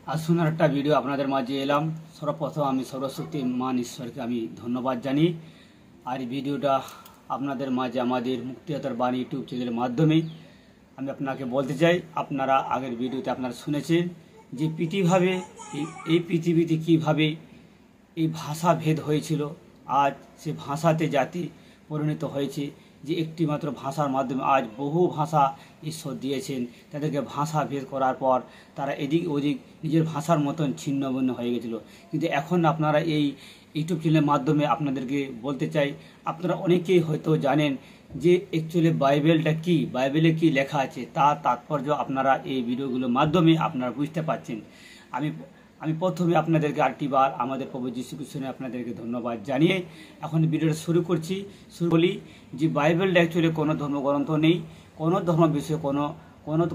আসুন আর একটা ভিডিও আপনাদের মাঝে এলাম। সর্বপ্রথম আমি সর্বশক্তি মান ঈশ্বরকে আমি ধন্যবাদ জানি। আর এই ভিডিওটা আপনাদের মাঝে আমাদের মুক্তিদাতার বাণী ইউটিউব চ্যানেলের মাধ্যমে আমি আপনাকে বলতে চাই। আপনারা আগের ভিডিওতে আপনারা শুনেছেন যে এই পৃথিবীতে কীভাবে এই ভাষা ভেদ হয়েছিল। আজ সে ভাষাতে জাতি পরিণত হয়েছে, যে একটি মাত্র ভাষার মাধ্যমে আজ বহু ভাষা ঈশ্বর দিয়েছেন। তাদেরকে ভাষা ভেদ করার পর তারা এদিক ওদিক নিজের ভাষার মতন ছিন্ন ভিন্ন হয়ে গেছিল। কিন্তু এখন আপনারা এই ইউটিউব চ্যানেলের মাধ্যমে আপনাদেরকে বলতে চাই, আপনারা অনেকেই হয়তো জানেন যে অ্যাকচুয়ালি বাইবেলটা কী, বাইবেলে কী লেখা আছে, তার তাৎপর্য আপনারা এই ভিডিওগুলোর মাধ্যমে আপনারা বুঝতে পারছেন। আমি প্রথমে আপনাদেরকে আরেকটিবার আমাদের প্রভু যীশু খ্রিস্টে আপনাদেরকে ধন্যবাদ জানিয়ে এখন ভিডিওটা শুরু বলি যে বাইবেলটা অ্যাকচুয়ালি কোনো ধর্মগ্রন্থ নেই, কোনো ধর্ম বিষয়ে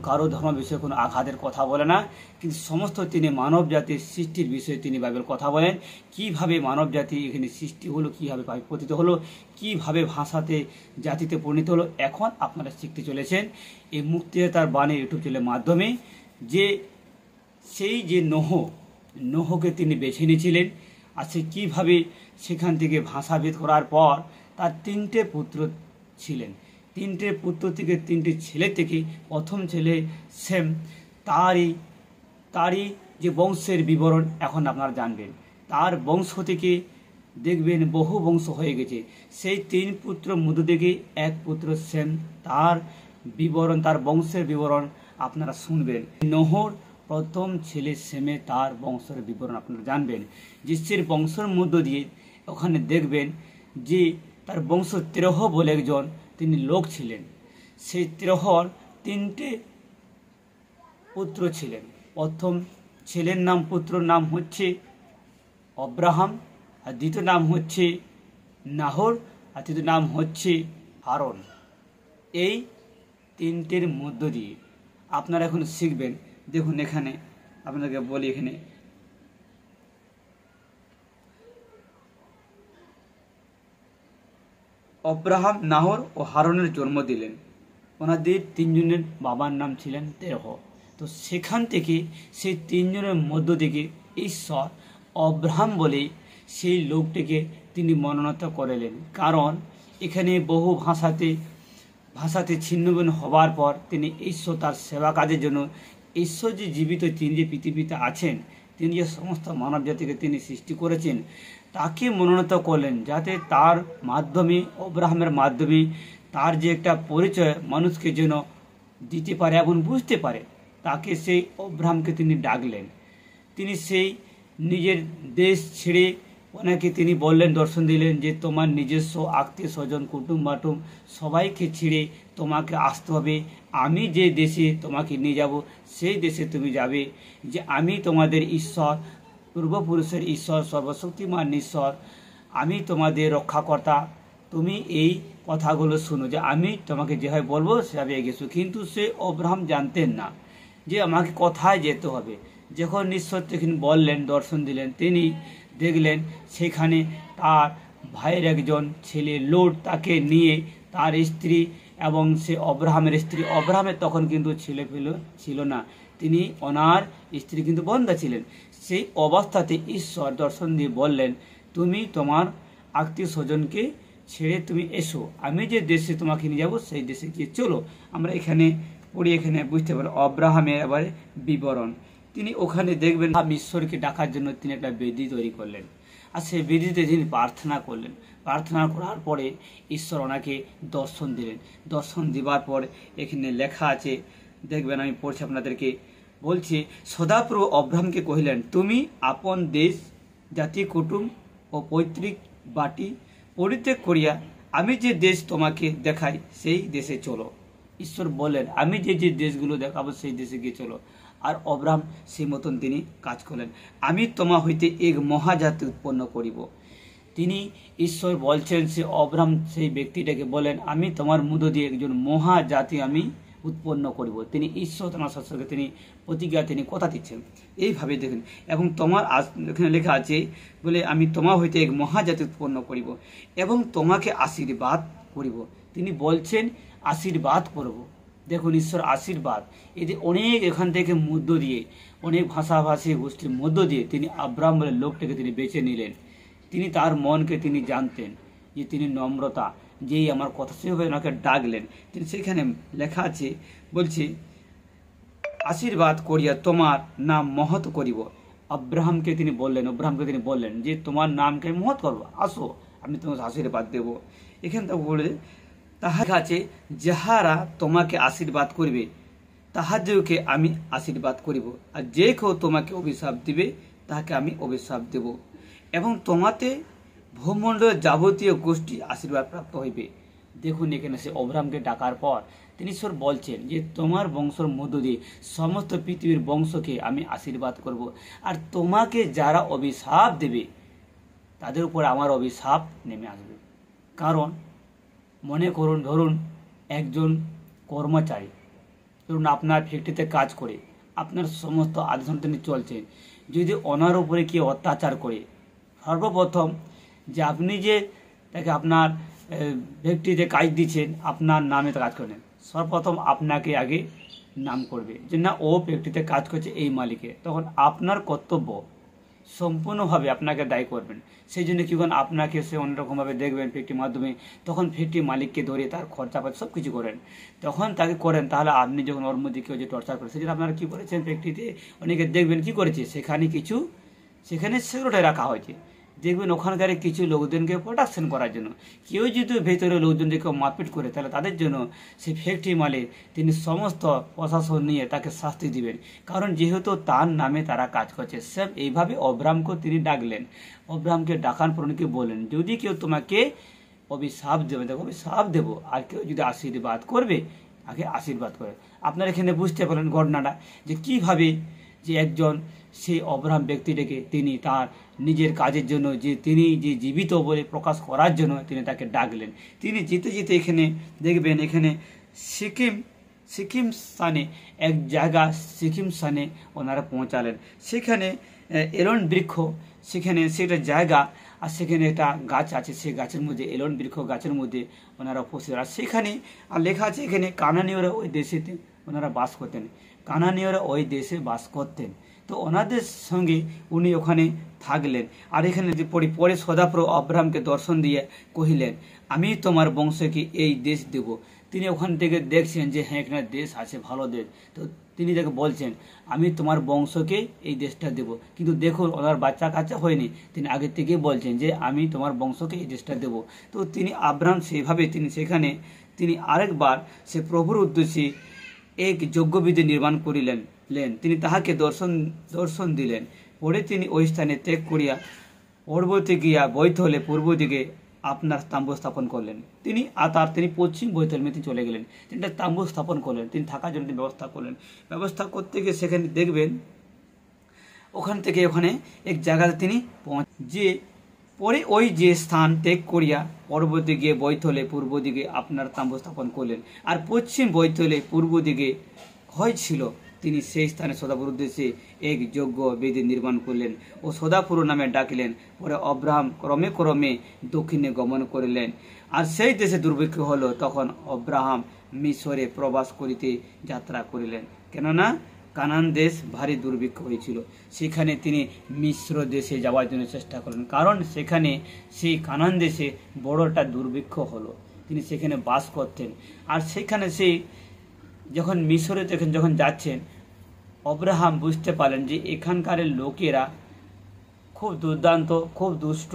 কারো ধর্ম বিষয়ে কোনো আঘাতের কথা বলে না, কিন্তু সমস্ত তিনি মানব জাতির সৃষ্টির বিষয়ে তিনি বাইবেল কথা বলেন। কীভাবে মানব জাতি এখানে সৃষ্টি হলো, কীভাবে পতিত হলো, কীভাবে ভাষাতে জাতিতে পরিণত হলো, এখন আপনারা শিখতে চলেছেন এই মুক্তিদাতার বাণী ইউটিউব চ্যানেলের মাধ্যমে। যে সেই যে নোহকে তিনি বেছে নিয়েছিলেন, আর সে কীভাবে সেখান থেকে ভাষাভেদ করার পর তার তিনটে পুত্র ছিলেন। তিনটে পুত্র থেকে তিনটে ছেলে থেকে প্রথম ছেলে সেম, তারই যে বংশের বিবরণ এখন আপনারা জানবেন। তার বংশ থেকে দেখবেন বহু বংশ হয়ে গেছে। সেই তিন পুত্র মধ্য থেকে এক পুত্র সেম, তার বিবরণ, তার বংশের বিবরণ আপনারা শুনবেন। নোহর প্রথম ছেলে সেমে তার বংশের বিবরণ আপনারা জানবেন। যিশুর বংশের মধ্য দিয়ে ওখানে দেখবেন যে তার বংশ তেরহ বলে একজন তিনি লোক ছিলেন। সেই তেরহর তিনটে পুত্র ছিলেন। প্রথম ছেলের নাম, পুত্রর নাম হচ্ছে অব্রাহাম, আর দ্বিতীয় নাম হচ্ছে নাহর, আর তৃতীয় নাম হচ্ছে হারন। এই তিনটের মধ্য দিয়ে আপনারা এখন শিখবেন। দেখুন এখানে আপনাকে বলি, এখানে অব্রাহাম, নাহর ও হারনের জন্ম দিলেন। ওনাদের তিনজনের বাবার নাম ছিলেন তেরহ। তো সেখান থেকে সেই তিনজনের মধ্য থেকে ঈশ্বর অব্রাহাম বলে সেই লোকটিকে তিনি মনোনীত করলেন। কারণ এখানে বহু ভাষাতে ছিন্নভিন্ন হবার পর তিনি ঈশ্বর তার সেবা কাজের জন্য, ঈশ্বর যে জীবিত, তিনি যে পৃথিবীতে আছেন, তিনি যে সমস্ত মানব জাতিকে তিনি সৃষ্টি করেছেন, তাকে মনোনীত করলেন যাতে তার মাধ্যমে, অব্রাহামের মাধ্যমে তার যে একটা পরিচয় মানুষকে যেন দিতে পারে এবং বুঝতে পারে। তাকে সেই অব্রাহামকে তিনি ডাকলেন। তিনি সেই নিজের দেশ ছেড়ে ওনাকে তিনি বললেন, দর্শন দিলেন যে তোমার নিজস্ব আত্মীয় স্বজন, কুটুম বাটুম সবাইকে ছেড়ে তোমাকে আসতে হবে। আমি যে দেশে তোমাকে নিয়ে যাব সেই দেশে তুমি যাবে। যে আমি তোমাদের ঈশ্বর, পূর্বপুরুষের ঈশ্বর, সর্বশক্তিমান ঈশ্বর, আমি তোমাদের রক্ষাকর্তা। তুমি এই কথাগুলো শুনো, যে আমি তোমাকে যেভাবে বলবো সেভাবে এগিয়েছো। কিন্তু সে অব্রাহাম জানতেন না যে আমাকে কোথায় যেতে হবে। যখন ঈশ্বর তখন বললেন, দর্শন দিলেন, তিনি দেখলেন সেখানে তার ভাইয়ের একজন ছেলে লোট, তাকে নিয়ে তার স্ত্রী এবং সে অব্রাহামের স্ত্রী, অব্রাহামের তখন কিন্তু ছেলে ছিল না, তিনি ওনার স্ত্রী কিন্তু বন্ধা ছিলেন। সেই অবস্থাতে ঈশ্বর দর্শন দিয়ে বললেন, তুমি তোমার আত্মীয় স্বজনকে ছেড়ে তুমি এসো, আমি যে দেশে তোমাকে নিয়ে যাবো সেই দেশে গিয়ে চলো। আমরা এখানে পড়ি, এখানে বুঝতে পারি অব্রাহামের এবারে বিবরণ। তিনি ওখানে দেখবেন ঈশ্বরকে ডাকার জন্য তিনি একটা বেদি তৈরি করলেন, আর সেই বেদিতে তিনি প্রার্থনা করলেন। প্রার্থনা করার পরে ঈশ্বর ওনাকে দর্শন দিলেন। দর্শন দেওয়ার পর এখানে লেখা আছে, দেখবেন আমি পড়ছি আপনাদেরকে বলছি। সদাপ্রভু অব্রাহামকে কহিলেন, তুমি আপন দেশ, জাতি, কুটুম ও পৈতৃক বাটি পরিত্যাগ করিয়া আমি যে দেশ তোমাকে দেখাই সেই দেশে চলো। ঈশ্বর বললেন, আমি যে দেশগুলো দেখাবো সেই দেশে গিয়ে চলো। আর অব্রাহাম সেই মতন তিনি কাজ করলেন। আমি তোমা হইতে এক মহাজাতি উৎপন্ন করিব। তিনি ঈশ্বর বলছেন, সে অব্রাহাম সেই ব্যক্তিটাকে বলেন, আমি তোমার মধ্য দিয়ে একজন মহাজাতি আমি উৎপন্ন করিব। তিনি ঈশ্বর তোমার শাস্ত্রকে তিনি প্রতিজ্ঞা, তিনি কথা দিচ্ছেন। এইভাবে দেখুন, এবং তোমার এখানে লেখা আছে বলে, আমি তোমা হইতে এক মহাজাতি উৎপন্ন করিব এবং তোমাকে আশীর্বাদ করিব। তিনি বলছেন আশীর্বাদ করব। দেখুন ঈশ্বর আশীর্বাদ, এতে অনেক এখান থেকে মধ্য দিয়ে অনেক ভাষাভাষী গোষ্ঠীর মধ্য দিয়ে তিনি আব্রাহাম বলে লোকটাকে তিনি বেছে নিলেন। তিনি তার মনকে তিনি জানতেন যে তিনি নম্রতা, যেই আমার কথা সেভাবে ওনাকে ডাকলেন। তিনি সেখানে লেখা আছে, বলছি, আশীর্বাদ করিয়া তোমার নাম মহৎ করিব। আব্রাহামকে তিনি বললেন যে তোমার নামকে আমি মহৎ করবো, আসো আমি তোমাকে আশীর্বাদ দেব। এখানে তো বলে তাহার কাছে যাহারা তোমাকে আশীর্বাদ করিবে তাহাদেরকে আমি আশীর্বাদ করিব, আর যে কেউ তোমাকে অভিশাপ দিবে তাহাকে আমি অভিশাপ দেব, এবং তোমাতে ভূমণ্ডলের যাবতীয় গোষ্ঠী আশীর্বাদ প্রাপ্ত হইবে। দেখুন এখানে সে অব্রাহামকে ডাকার পর তিনি ঈশ্বর বলছেন যে তোমার বংশের মধ্য দিয়ে সমস্ত পৃথিবীর বংশকে আমি আশীর্বাদ করব, আর তোমাকে যারা অভিশাপ দেবে তাদের উপর আমার অভিশাপ নেমে আসবে। কারণ মনে করুন, ধরুন একজন কর্মচারী, ধরুন আপনার ফ্যাক্টরিতে কাজ করে আপনার সমস্ত আদেশন তিনি চলছেন, যদি ওনার উপরে কেউ অত্যাচার করে, সর্বপ্রথম যে আপনি যে তাকে আপনার ফ্যাক্টরিতে কাজ দিচ্ছেন, আপনার নামে কাজ করেন, সর্বপ্রথম আপনাকে আগে নাম করবে যে না ও ফ্যাক্টরিতে কাজ করছে এই মালিকে, তখন আপনার কর্তব্য সম্পূর্ণভাবে আপনাকে দায়ী করবেন। সেই জন্য কি করেন, আপনাকে সে অন্যরকমভাবে দেখবেন ফ্যাক্টরির মাধ্যমে, তখন ফ্যাক্টরি মালিককে ধরে তার খরচাপাতি সব কিছু করেন, তখন তাকে করেন। তাহলে আপনি যখন ওর মধ্যে কেউ যে টর্চার করে, সেই জন্য আপনারা কী করেছেন, ফ্যাক্টরিতে অনেকে দেখবেন কি করেছে, সেখানে সিকিউরিটি রাখা হয়েছে, দেখবেন ওখানকার কিছু লোকজনকে প্রোটেকশন করার জন্য। কেউ যদি ভেতরে লোকজনকে মারপিট করে তাহলে তাদের জন্য সেই ফ্যাক্টরি মালিক তিনি সমস্ত প্রশাসন নিয়ে তাকে শাস্তি দিবেন, কারণ যেহেতু তার নামে তারা কাজ করছে। সব এইভাবে অব্রাহামকে তিনি ডাকলেন। অব্রাহামকে ডাকার পর উনি বললেন যদি কেউ তোমাকে অভিশাপ দেবে দেখো অভিশাপ দেবো, আর কেউ যদি আশীর্বাদ করবে আগে আশীর্বাদ করে। আপনারা এখানে বুঝতে পারলেন ঘটনাটা যে কিভাবে যে একজন সেই অব্রাহাম ব্যক্তিটাকে তিনি তার নিজের কাজের জন্য যে তিনি যে জীবিত বলে প্রকাশ করার জন্য তিনি তাকে ডাকলেন। তিনি যেতে যেতে এখানে দেখবেন এখানে সিকিম স্থানে এক জায়গা সিকিম স্থানে ওনারা পৌঁছালেন। সেখানে এলন বৃক্ষ, সেখানে সেটা জায়গা, আর সেখানে একটা গাছ আছে, সেই গাছের মধ্যে এলন বৃক্ষ গাছের মধ্যে ওনারা উপস্থিত। আর সেখানে আর লেখা আছে এখানে কানানীয়রা ওই দেশেতে ওনারা বাস করতেন, কানানীয়রা ওই দেশে বাস করতেন। তো ওনাদের সঙ্গে উনি ওখানে থাকলেন। আর এখানে যে পরে সদাপ্রভু আব্রাহামকে দর্শন দিয়ে কহিলেন আমি তোমার বংশকে এই দেশ দেব। তিনি ওখান থেকে দেখছেন যে হ্যাঁ এখানে দেশ আছে, ভালো দেশ, তো তিনি তাকে বলছেন আমি তোমার বংশকে এই দেশটা দেব। কিন্তু দেখুন ওনার বাচ্চা কাচ্চা হয়নি, তিনি আগে থেকেই বলছেন যে আমি তোমার বংশকে এই দেশটা দেব। তো তিনি আব্রাহাম সেইভাবে সেখানে তিনি আরেকবার সে প্রভুর উদ্দেশ্যে এক যজ্ঞবিধি নির্মাণ করিলেন। তিনি তাহাকে দর্শন দিলেন। পরে তিনি ওই স্থানে ত্যাগ করিয়া পর্বতে গিয়া বৈথলে পূর্ব দিকে আপনার তাম্বু স্থাপন করলেন। তিনি পশ্চিম বৈথল মেতে চলে গেলেন, তিনি একটা তাম্বু স্থাপন করলেন, তিনি থাকার জন্য ব্যবস্থা করলেন। ব্যবস্থা করতে গিয়ে সেখানে দেখবেন ওখান থেকে ওখানে এক জায়গাতে তিনি যে পরে ওই যে স্থান ত্যাগ করিয়া পর্বতে গিয়ে বৈথলে পূর্ব দিকে আপনার তাম্বু স্থাপন করলেন। আর পশ্চিম বৈথলে পূর্ব দিকে হয়েছিল, তিনি সেই স্থানে সদাপুর উদ্দেশ্যে এক যজ্ঞ বেদি নির্মাণ করলেন ও সদাপুর নামে ডাকিলেন। পরে অব্রাহাম ক্রমে ক্রমে দক্ষিণে গমন করিলেন। আর সেই দেশে দুর্ভিক্ষ হলো, তখন অব্রাহাম মিশরে প্রবাস করিতে যাত্রা করিলেন, কেননা কানান দেশ ভারী দুর্ভিক্ষ হয়েছিল। সেখানে তিনি মিশ্র দেশে যাওয়ার জন্য চেষ্টা করলেন, কারণ সেখানে সেই কানান দেশে বড় একটা দুর্ভিক্ষ হলো, তিনি সেখানে বাস করতেন। আর সেখানে সেই যখন মিশরে যখন যাচ্ছেন, অব্রাহাম বুঝতে পারলেন যে এখানকার লোকেরা খুব দুর্দান্ত, খুব দুষ্ট।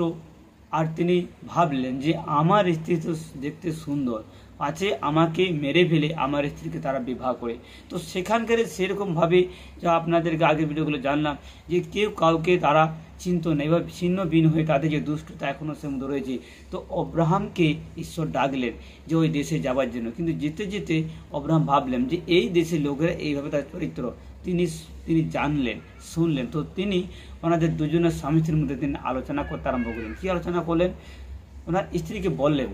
আর তিনি ভাবলেন যে আমার স্ত্রী তো দেখতে সুন্দর আছে, আমাকে মেরে ফেলে আমার স্ত্রীকে তারা বিবাহ করে। তো সেখানকার সেরকমভাবে যা আপনাদেরকে আগের ভিডিওগুলো জানলাম যে কেউ কাউকে তারা চিন্ত নেই বা ছিন্ন ভিন্ন হয়ে তাদের যে দুষ্টতা এখনও সে মধ্যে রয়েছে। তো অব্রাহামকে ঈশ্বর ডাকলেন যে ওই দেশে যাওয়ার জন্য। কিন্তু যেতে যেতে অব্রাহাম ভাবলেন যে এই দেশের লোকেরা এইভাবে তার চরিত্র তিনি জানলেন, শুনলেন। তো তিনি ওনাদের দুজনের স্বামী স্ত্রীর মধ্যে তিনি আলোচনা করতে আরম্ভ করলেন। কি আলোচনা করলেন? ওনার স্ত্রীকে বললেন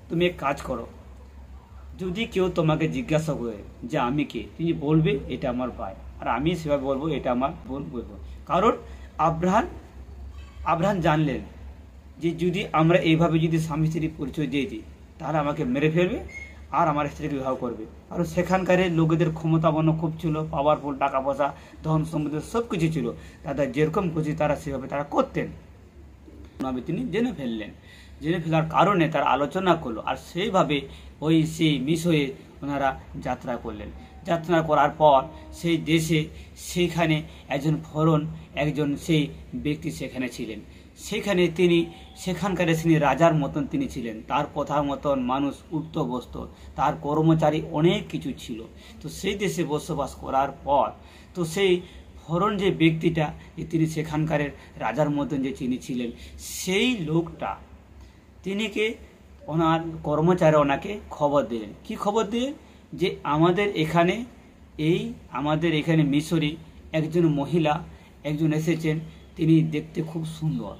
তুমি এক কাজ করো, যদি কেউ তোমাকে জিজ্ঞাসা করে যে আমি কে, তুমি বলবে এটা আমার ভাই, আর আমি সেভাবে বলবো এটা আমার বোন বলবো। কারণ আব্রাহাম জানলেন যে যদি আমরা এইভাবে যদি স্বামী স্ত্রীর পরিচয় দিয়ে দিই তাহলে আমাকে মেরে ফেলবে, আর আমার স্ত্রীকে বিবাহ করবে। কারণ সেখানকার লোকেদের ক্ষমতাবন্ন খুব ছিল, পাওয়ারফুল, টাকা পয়সা, ধন সম্পত্তি সব কিছু ছিল, তাদের যেরকম খুশি তারা সেভাবে তারা করতেন। তিনি জেনে ফেললেন, জেনে ফেলার কারণে তারা আলোচনা করলো, আর সেইভাবে সেই মিশরে ওনারা যাত্রা করলেন। যাত্রা করার পর সেই দেশে সেইখানে একজন সেই ব্যক্তি সেখানে ছিলেন। সেখানে তিনি সেখানকার তিনি রাজার মতন তিনি ছিলেন, তার কথা মতন মানুষ উঠত বসত, তার কর্মচারী অনেক কিছু ছিল। তো সেই দেশে বসবাস করার পর তো সেই ফরন যে ব্যক্তিটা, যে তিনি সেখানকার রাজার মতন যে তিনি ছিলেন, সেই লোকটা ওনার কর্মচারী ওনাকে খবর দিলেন। কি খবর দিলেন? যে আমাদের এখানে মিশরে একজন মহিলা এসেছেন, তিনি দেখতে খুব সুন্দর,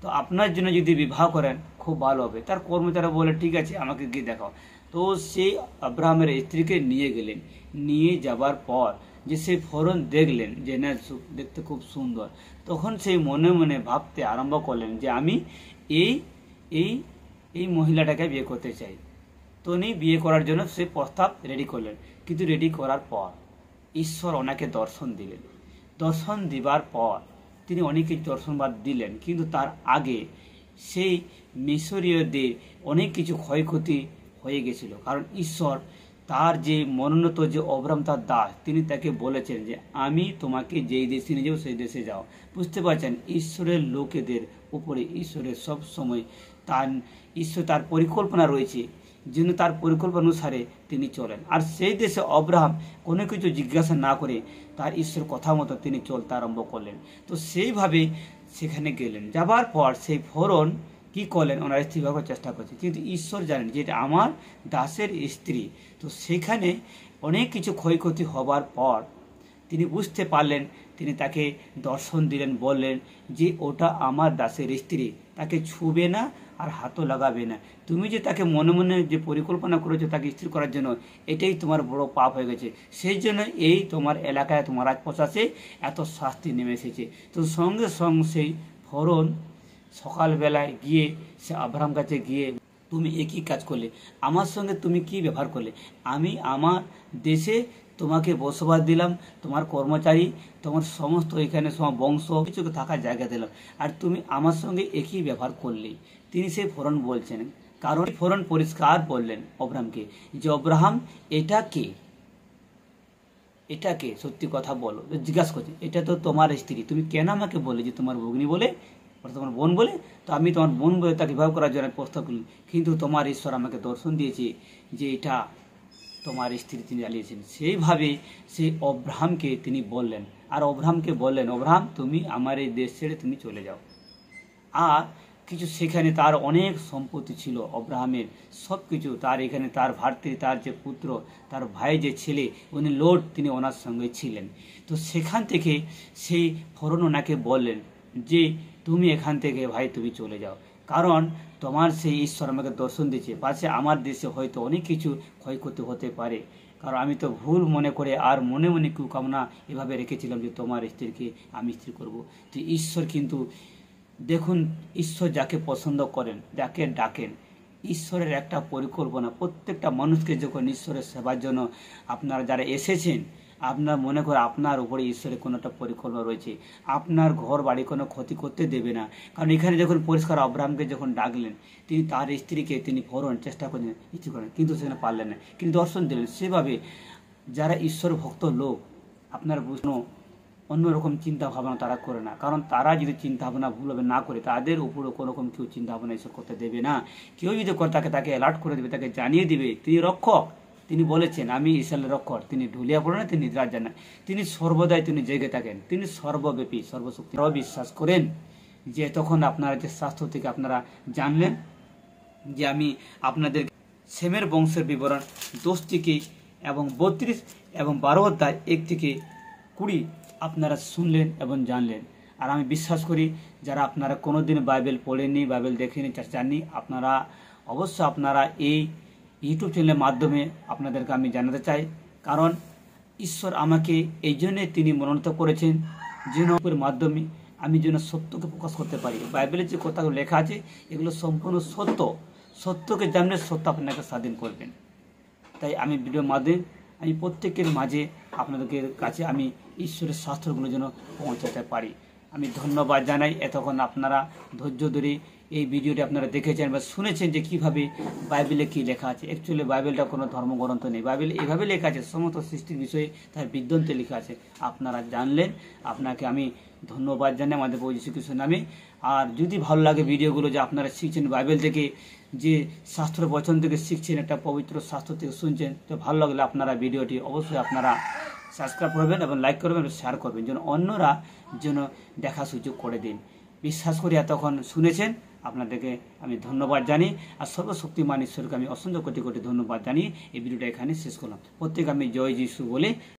তো আপনার জন্য যদি বিবাহ করেন খুব ভালো হবে। তার কর্মচারী বলে ঠিক আছে, আমাকে গিয়ে দেখাও। তো সেই আব্রাহামের স্ত্রীকে নিয়ে গেলেন। নিয়ে যাবার পর যে সেই ফরন দেখলেন যে না দেখতে খুব সুন্দর, তখন সেই মনে মনে ভাবতে আরম্ভ করলেন যে আমি এই মহিলাটাকে বিয়ে করতে চাই। তো উনি বিয়ে করার জন্য সে প্রস্তাব রেডি করলেন। কিন্তু রেডি করার পর ঈশ্বর ওনাকে দর্শন দিলেন। দর্শন দিবার পর তিনি অনেকে দর্শনবাদ দিলেন, কিন্তু তার আগে সেই মিশরীয়দের অনেক কিছু ক্ষয়ক্ষতি হয়ে গেছিল। কারণ ঈশ্বর তার যে মনোনীত যে অব্রাম তার দাস, তিনি তাকে বলেছেন যে আমি তোমাকে যেই দেশে নিয়ে যাবো সেই দেশে যাও। বুঝতে পারছেন, ঈশ্বরের লোকেদের উপরে ঈশ্বরের সব সময় তার পরিকল্পনা রয়েছে, যেন তার পরিকল্পনা অনুসারে তিনি চলেন। আর সেই দেশে অব্রাহাম কোনো কিছু জিজ্ঞাসা না করে তার ঈশ্বর কথা মতো তিনি চলতে আরম্ভ করলেন। তো সেইভাবে সেখানে গেলেন। যাবার পর সেই ফরন কি করলেন, ওনার স্ত্রী বিবাহ চেষ্টা করছে, কিন্তু ঈশ্বর জানেন যে এটা আমার দাসের স্ত্রী। তো সেখানে অনেক কিছু ক্ষয়ক্ষতি হবার পর তিনি বুঝতে পারলেন, তিনি তাকে দর্শন দিলেন, বললেন যে ওটা আমার দাসের স্ত্রী, তাকে ছুবে না আর হাতও লাগাবে না। তুমি যে তাকে মনে মনে যে পরিকল্পনা করেছো তাকে স্ত্রী করার জন্য, এটাই তোমার বড় পাপ হয়ে গেছে। সেই জন্য এই তোমার এলাকায় তোমার রাজপ্রাসাদে এত শাস্তি নেমে এসেছে। তো সঙ্গে সঙ্গে সেই ফরন সকালবেলায় গিয়ে সে আব্রাহাম কাছে গিয়ে, তুমি একই কাজ করলে, আমার সঙ্গে তুমি কি ব্যবহার করলে? আমি আমার দেশে তোমাকে বসবাস দিলাম, তোমার কর্মচারী, তোমার সমস্ত এখানে সব বংশ কিছুকে থাকার জায়গা দিলাম, আর তুমি আমার সঙ্গে একই ব্যবহার করলে। তিনি সেই ফরন বলছেন, কারণ ফরন পরিষ্কার বললেন অব্রাহামকে যে অব্রাহাম এটা কে সত্যি কথা বলো। জিজ্ঞাসা করছে, এটা তো তোমার স্ত্রী, তুমি কেন আমাকে বলে যে তোমার ভগ্নী বলে, তোমার বোন বলে? তো আমি তোমার বোন বলে তাকে বিবাহ করার জন্য প্রস্তাব করলাম, কিন্তু তোমার ঈশ্বর আমাকে দর্শন দিয়েছে যে এটা তোমার স্ত্রী তিনি জ্বালিয়েছেন। সেইভাবে সেই অব্রাহামকে তিনি বললেন, আর অব্রাহামকে বললেন, অব্রাহাম তুমি আমার এই দেশ ছেড়ে তুমি চলে যাও। আর কিছু সেখানে তার অনেক সম্পত্তি ছিল অব্রাহামের, সব কিছু তার এখানে, তার ভাতৃ, তার যে পুত্র, তার ভাই যে ছেলে, উনি লোড তিনি ওনার সঙ্গে ছিলেন। তো সেখান থেকে সেই ফরন ওনাকে বললেন যে তুমি এখান থেকে ভাই তুমি চলে যাও, কারণ তোমার সেই ঈশ্বর আমাকে দর্শন দিয়েছে, পাশে আমার দেশে হয়তো অনেক কিছু ক্ষয়ক্ষতি হতে পারে। কারণ আমি তো ভুল মনে করে আর মনে মনে কুকামনা এভাবে রেখেছিলাম যে তোমার স্ত্রীকে আমি স্ত্রী করব। তো ঈশ্বর কিন্তু দেখুন, ঈশ্বর যাকে পছন্দ করেন, যাকে ডাকেন, ঈশ্বরের একটা পরিকল্পনা প্রত্যেকটা মানুষকে যখন ঈশ্বরের সেবার জন্য আপনারা যারা এসেছেন, আপনার মনে করে আপনার উপরে ঈশ্বরের কোনো একটা পরিকল্পনা রয়েছে, আপনার ঘর বাড়ি কোনো ক্ষতি করতে দেবে না। কারণ এখানে যখন পরিষ্কার আব্রাহামকে যখন ডাকলেন, তিনি তার স্ত্রীকে তিনি ফরন চেষ্টা করলেন স্ত্রী করেন, কিন্তু সেখানে পারলেন না, কিন্তু দর্শন দিলেন। সেভাবে যারা ঈশ্বর ভক্ত লোক, আপনার বুঝনো অন্যরকম চিন্তা ভাবনা তারা করে না, কারণ তারা যদি চিন্তা ভাবনা ভুলভাবে না করে, তাদের উপরে কোনো রকম কেউ চিন্তা ভাবনা ঈশ্বর করতে দেবে না। কেউ যদি করে তাকে অ্যালার্ট করে দেবে, তাকে জানিয়ে দিবে তিনি রক্ষক। তিনি বলেছেন আমি ঈশ্বরের রক্ষক, তিনি ঢুলিয়া পড়েন না, তিনি নিদ্রা যান না, তিনি সর্বদাই তিনি জেগে থাকেন, তিনি সর্বব্যাপী সর্বশক্তি। বিশ্বাস করেন যে তখন আপনারা যে শাস্ত্র থেকে আপনারা জানলেন যে আমি আপনাদের সেমের বংশের বিবরণ 10 থেকে এবং 32 এবং 12 অধ্যায় 1 থেকে 20 আপনারা শুনলেন এবং জানলেন। আর আমি বিশ্বাস করি যারা আপনারা কোনোদিন বাইবেল পড়েননি, বাইবেল দেখেনি, জাননি, আপনারা অবশ্যই আপনারা এই ইউটিউব চ্যানেলের মাধ্যমে আপনাদেরকে আমি জানাতে চাই, কারণ ঈশ্বর আমাকে এই জন্যে তিনি মনোনীত করেছেন যেন মাধ্যমে আমি যেন সত্যকে প্রকাশ করতে পারি। বাইবেলের যে কথাগুলো লেখা আছে এগুলো সম্পূর্ণ সত্য, সত্যকে জানলে সত্য আপনাকে স্বাধীন করবেন। তাই আমি ভিডিওর মাধ্যমে আমি প্রত্যেকের মাঝে আপনাদেরকে কাছে আমি ঈশ্বরের শাস্ত্রগুলো যেন পৌঁছাতে পারি। আমি ধন্যবাদ জানাই এতক্ষণ আপনারা ধৈর্য ধরে এই ভিডিওটি আপনারা দেখেছেন বা শুনেছেন যে কীভাবে বাইবেলে কী লেখা আছে। অ্যাকচুয়ালি বাইবেলটা কোনো ধর্মগ্রন্থ নেই, বাইবেল এভাবে লেখা আছে, সমস্ত সৃষ্টির বিষয়ে তার বিদ্যন্তে লেখা আছে। আপনারা জানলেন, আপনাকে আমি ধন্যবাদ জানাই আমাদের প্রভু যীশু খ্রিস্টের নামে। আর যদি ভালো লাগে ভিডিওগুলো যে আপনারা শিখছেন বাইবেল থেকে, যে শাস্ত্র বচন থেকে শিখছেন, একটা পবিত্র শাস্ত্র থেকে শুনছেন, তো ভালো লাগলে আপনারা ভিডিওটি অবশ্যই আপনারা সাবস্ক্রাইব করবেন এবং লাইক করবেন এবং শেয়ার করবেন, যেন অন্যরা যেন দেখা সুযোগ করে দিন। বিশ্বাস করি এতক্ষণ শুনেছেন, আপনাদেরকে আমি ধন্যবাদ জানি। আর সর্বশক্তিমান ঈশ্বরকে আমি অসংখ্য কোটি কোটি ধন্যবাদ জানিয়ে এই ভিডিওটা এখানে শেষ করলাম। প্রত্যেকে আমি জয় যিশু বলে